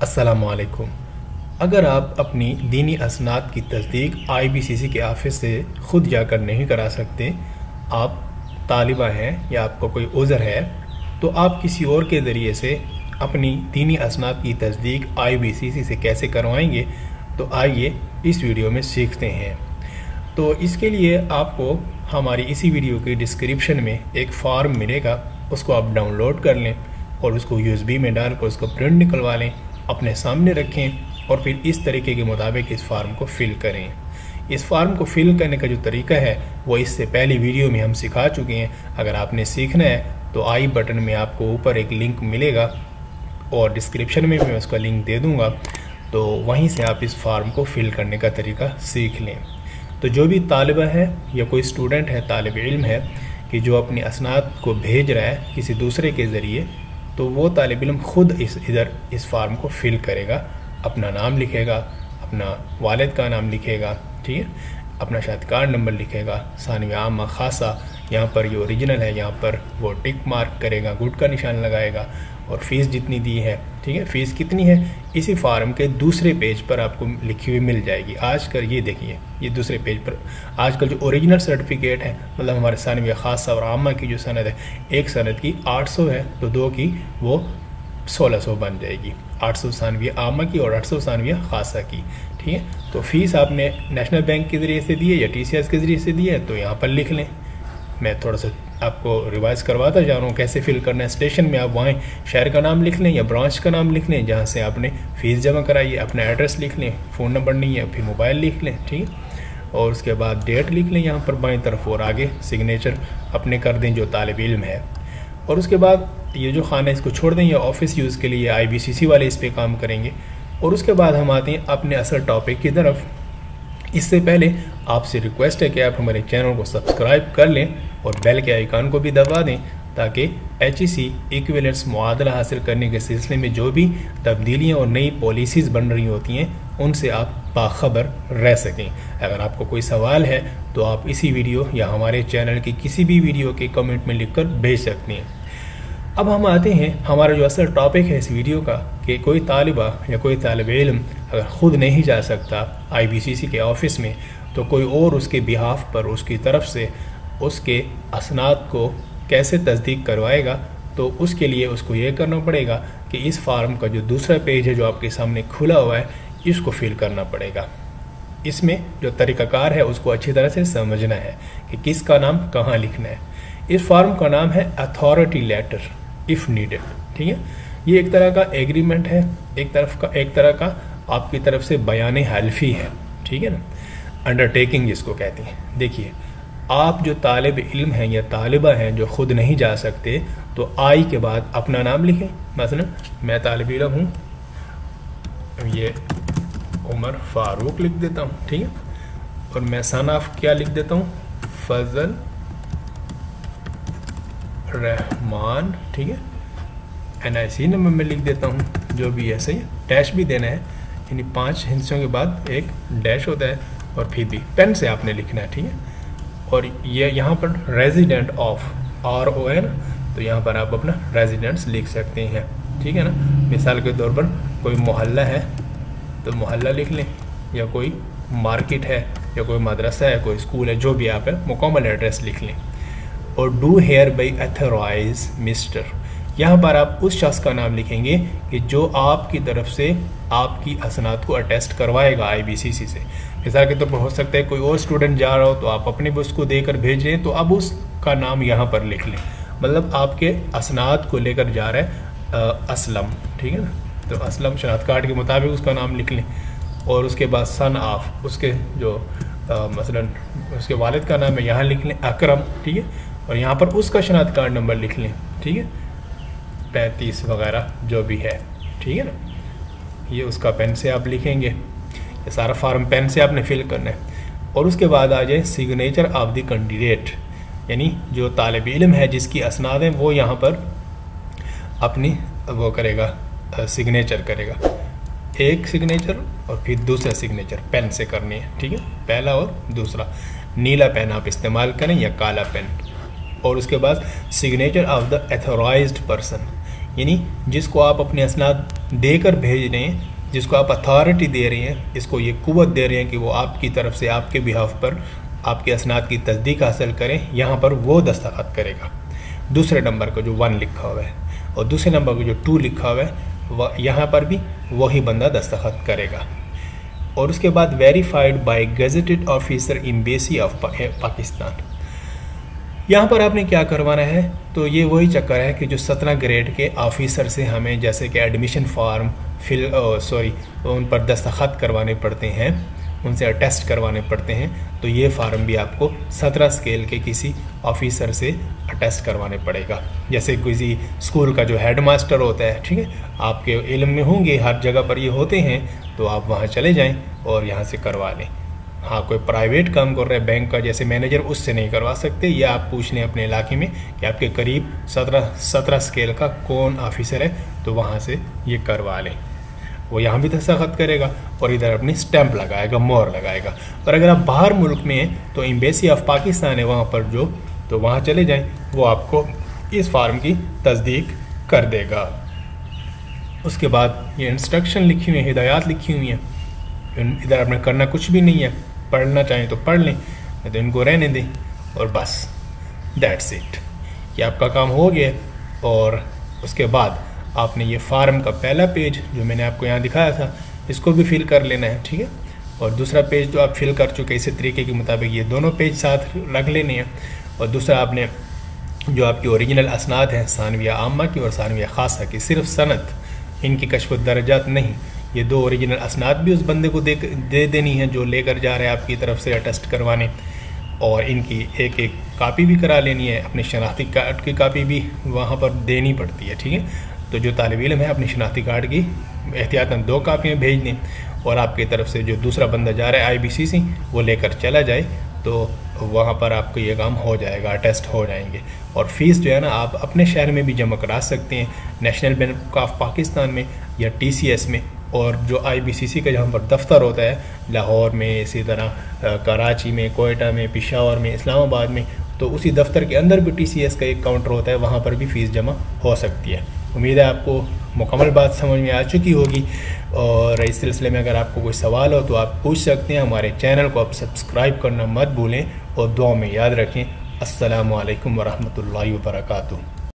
अस्सलामुअलैकुम। अगर आप अपनी दीनी असनाद की तस्दीक IBCC के ऑफिस से ख़ुद जाकर नहीं करा सकते, आप तालिबा हैं या आपका कोई उज़र है, तो आप किसी और के ज़रिए से अपनी दीनी असनाद की तस्दीक IBCC से कैसे करवाएंगे, तो आइए इस वीडियो में सीखते हैं। तो इसके लिए आपको हमारी इसी वीडियो की डिस्क्रिप्शन में एक फॉर्म मिलेगा, उसको आप डाउनलोड कर लें और उसको USB में डालकर उसको प्रिंट निकलवा लें, अपने सामने रखें और फिर इस तरीके के मुताबिक इस फार्म को फिल करें। इस फार्म को फिल करने का जो तरीका है वो इससे पहले वीडियो में हम सिखा चुके हैं। अगर आपने सीखना है तो आई बटन में आपको ऊपर एक लिंक मिलेगा और डिस्क्रिप्शन में भी मैं उसका लिंक दे दूँगा, तो वहीं से आप इस फार्म को फिल करने का तरीका सीख लें। तो जो भी तालिबा है या कोई स्टूडेंट है, तालिब इल्म है कि जो अपनी असनाद को भेज रहा है किसी दूसरे के ज़रिए, तो वो तालिब इल्म ख़ुद इस फार्म को फिल करेगा, अपना नाम लिखेगा, अपना वालिद का नाम लिखेगा, ठीक है, अपना शादी कार्ड नंबर लिखेगा, सानवी आमा खासा यहाँ पर ये ओरिजिनल है, यहाँ पर वो टिक मार्क करेगा, गुड का निशान लगाएगा और फ़ीस जितनी दी है, ठीक है, फ़ीस कितनी है, इसी फार्म के दूसरे पेज पर आपको लिखी हुई मिल जाएगी। आजकल ये देखिए, ये दूसरे पेज पर आजकल जो ओरिजिनल सर्टिफिकेट है, मतलब हमारे सानवी खासा और आमा की जो सनद है, एक सनद की 800 है तो दो की वो 1600 बन जाएगी, 800 सानवी आमा की और 800 सानवी खासा की, ठीक है। तो फ़ीस आपने नेशनल बैंक के ज़रिए से दी है या TCS के ज़रिए से दी है, तो यहाँ पर लिख लें। मैं थोड़ा सा आपको रिवाइज़ करवाता जा रहा हूँ कैसे फिल करना है। स्टेशन में आप वहाँ शहर का नाम लिख लें या ब्रांच का नाम लिख लें जहाँ से आपने फ़ीस जमा कराई है, अपना एड्रेस लिख लें, फ़ोन नंबर नहीं है फिर मोबाइल लिख लें, ठीक है, और उसके बाद डेट लिख लें यहाँ पर बाईं तरफ और आगे सिग्नेचर अपने कर दें जो तालिब इल्म है। और उसके बाद ये जो खाना इसको छोड़ दें, ये ऑफिस यूज़ के लिए IBCC वाले इस पर काम करेंगे। और उसके बाद हम आते हैं अपने असल टॉपिक की तरफ। इससे पहले आपसे रिक्वेस्ट है कि आप हमारे चैनल को सब्सक्राइब कर लें और बेल के आइकन को भी दबा दें, ताकि HEC इक्विवेलेंस मुआदला हासिल करने के सिलसिले में जो भी तब्दीलियाँ और नई पॉलिसीज़ बन रही होती हैं उनसे आप बाखबर रह सकें। अगर आपको कोई सवाल है तो आप इसी वीडियो या हमारे चैनल की किसी भी वीडियो के कमेंट में लिखकर भेज सकते हैं। अब हम आते हैं हमारा जो असल टॉपिक है इस वीडियो का, कि कोई तालिबा या कोई तालिब इल्म अगर ख़ुद नहीं जा सकता IBCC के ऑफिस में, तो कोई और उसके बिहाफ पर उसकी तरफ से उसके असनाद को कैसे तस्दीक करवाएगा। तो उसके लिए उसको ये करना पड़ेगा कि इस फार्म का जो दूसरा पेज है जो आपके सामने खुला हुआ है, इसको फिल करना पड़ेगा। इसमें जो तरीक़ाकार है उसको अच्छी तरह से समझना है कि किसका नाम कहाँ लिखना है। इस फार्म का नाम है अथॉरिटी लेटर इफ़ नीडेड, ठीक है। ये एक तरह का एग्रीमेंट है, एक तरह का आपकी तरफ से बयान हल्फी है, ठीक है ना, अंडरटेकिंग जिसको कहते हैं। देखिए, आप जो तालिब इल्म हैं या तालिबा हैं जो ख़ुद नहीं जा सकते, तो आई के बाद अपना नाम लिखें। मसलन मैं तालिब इल्म हूँ, ये उमर फ़ारूक लिख देता हूँ, ठीक है, और मैं सन ऑफ क्या लिख देता हूँ, फजल रहमान, ठीक है, NIC नंबर में लिख देता हूँ, जो भी है सही है। डैश भी देना है, यानी 5 हिस्सों के बाद एक डैश होता है और फिर भी पेन से आपने लिखना है, ठीक है। और ये यहाँ पर रेजिडेंट ऑफ RON, तो यहाँ पर आप अपना रेजिडेंट्स लिख सकते हैं, ठीक है ना। मिसाल के तौर पर कोई मोहल्ला है तो मोहल्ला लिख लें, या कोई मार्केट है या कोई मदरसा है, कोई स्कूल है, जो भी आप है मुकम्मल एड्रेस लिख लें। और do hereby authorise mister, यहाँ पर आप उस शख्स का नाम लिखेंगे कि जो आपकी तरफ से आपकी असनाद को अटेस्ट करवाएगा IBCC से। मिसाल के तौर पर हो सकता है कोई और स्टूडेंट जा रहा हो तो आप अपने भी उसको देकर भेज रहे हैं, तो अब उसका नाम यहाँ पर लिख लें, मतलब आपके असनाद को लेकर जा रहा है असलम, ठीक है ना, तो असलम शनाख्त कार्ड के मुताबिक उसका नाम लिख लें। और उसके बाद सन ऑफ, उसके जो मसलन उसके वालिद का नाम है यहाँ लिख लें अकरम, ठीक है, और यहाँ पर उसका शनाख्त कार्ड नंबर लिख लें, ठीक है, 35 वगैरह जो भी है, ठीक है ना। ये उसका पेन से आप लिखेंगे, ये सारा फार्म पेन से आपने फिल करना है। और उसके बाद आ जाए सिग्नेचर ऑफ द कैंडिडेट, यानी जो तालिब इल्म है जिसकी असनाद हैं वो यहाँ पर अपनी वो करेगा, सिग्नेचर करेगा, एक सिग्नेचर और फिर दूसरा सिग्नेचर पेन से करनी है, ठीक है, पहला और दूसरा। नीला पेन आप इस्तेमाल करें या काला पेन। और उसके बाद signature of the authorised person, यानी जिसको आप अपने असनाद देकर भेज रहे हैं, जिसको आप अथॉरिटी दे रहे हैं, इसको ये कुव्वत दे रहे हैं कि वो आपकी तरफ से आपके बिहाफ पर आपके असनाद की तस्दीक हासिल करें, यहाँ पर वो दस्तखत करेगा। दूसरे नंबर का जो 1 लिखा हुआ है और दूसरे नंबर का जो 2 लिखा हुआ है वह यहाँ पर भी वही बंदा दस्तखत करेगा। और उसके बाद verified bye gazetted officer embassy of Pakistan. यहाँ पर आपने क्या करवाना है, तो ये वही चक्कर है कि जो 17 ग्रेड के ऑफिसर से हमें जैसे कि एडमिशन फॉर्म उन पर दस्तखत करवाने पड़ते हैं, उनसे अटेस्ट करवाने पड़ते हैं, तो ये फार्म भी आपको 17 स्केल के किसी ऑफिसर से अटेस्ट करवाने पड़ेगा। जैसे किसी स्कूल का जो हेड मास्टर होता है, ठीक है, आपके इल्म में होंगे, हर जगह पर ये होते हैं, तो आप वहाँ चले जाएं और यहाँ से करवा लें। हाँ, कोई प्राइवेट काम कर रहा है बैंक का जैसे मैनेजर, उससे नहीं करवा सकते, या आप पूछ लें अपने इलाके में कि आपके करीब 17 स्केल का कौन ऑफिसर है, तो वहाँ से ये करवा लें। वो यहाँ भी दस्तखत करेगा और इधर अपनी स्टैंप लगाएगा, मोहर लगाएगा। और अगर आप बाहर मुल्क में हैं तो एम्बेसी ऑफ पाकिस्तान है वहाँ पर जो, तो वहाँ चले जाएं, वो आपको इस फार्म की तस्दीक कर देगा। उसके बाद ये इंस्ट्रक्शन लिखी हुई है, हिदायत लिखी हुई हैं, इधर आपने करना कुछ भी नहीं है, पढ़ना चाहें तो पढ़ लें, नहीं तो इनको रहने दें, और बस दैट्स इट, ये आपका काम हो गया। और उसके बाद आपने ये फार्म का पहला पेज जो मैंने आपको यहाँ दिखाया था, इसको भी फिल कर लेना है, ठीक है। और दूसरा पेज जो आप फिल कर चुके इसी तरीके के मुताबिक ये दोनों पेज साथ रख लेने हैं। और दूसरा आपने जो आपकी ओरिजिनल असनाद हैं सानविया आम्मा की और सानविया खासा की, सिर्फ सनद, इनकी कश्फ दर्जात नहीं, ये 2 ओरिजिनल असनाद भी उस बंदे को दे देनी है जो लेकर जा रहे हैं आपकी तरफ से अटेस्ट करवाने, और इनकी एक एक कापी भी करा लेनी है। अपने शनाख्ती कार्ड की कापी भी वहाँ पर देनी पड़ती है, ठीक है। तो जो तालिब इल्म है अपनी शनाख्ती कार्ड की एहतियातन 2 कापियाँ भेज दें, और आपकी तरफ से जो दूसरा बंदा जा रहा है IBCC वो लेकर चला जाए, तो वहाँ पर आपको ये काम हो जाएगा, अटेस्ट हो जाएंगे। और फ़ीस जो है ना आप अपने शहर में भी जमा करा सकते हैं, नेशनल बैंक ऑफ पाकिस्तान में या TCS में, और जो IBCC का जहाँ पर दफ्तर होता है लाहौर में, इसी तरह कराची में, कोयटा में, पेशावर में, इस्लामाबाद में, तो उसी दफ्तर के अंदर भी TCS का एक काउंटर होता है, वहाँ पर भी फ़ीस जमा हो सकती है। उम्मीद है आपको मुकम्मल बात समझ में आ चुकी होगी। और इस सिलसिले में अगर आपको कोई सवाल हो तो आप पूछ सकते हैं। हमारे चैनल को आप सब्सक्राइब करना मत भूलें और दुआ में याद रखें। अस्सलामु अलैकुम वरहमतुल्लाहि वबरकातुहू।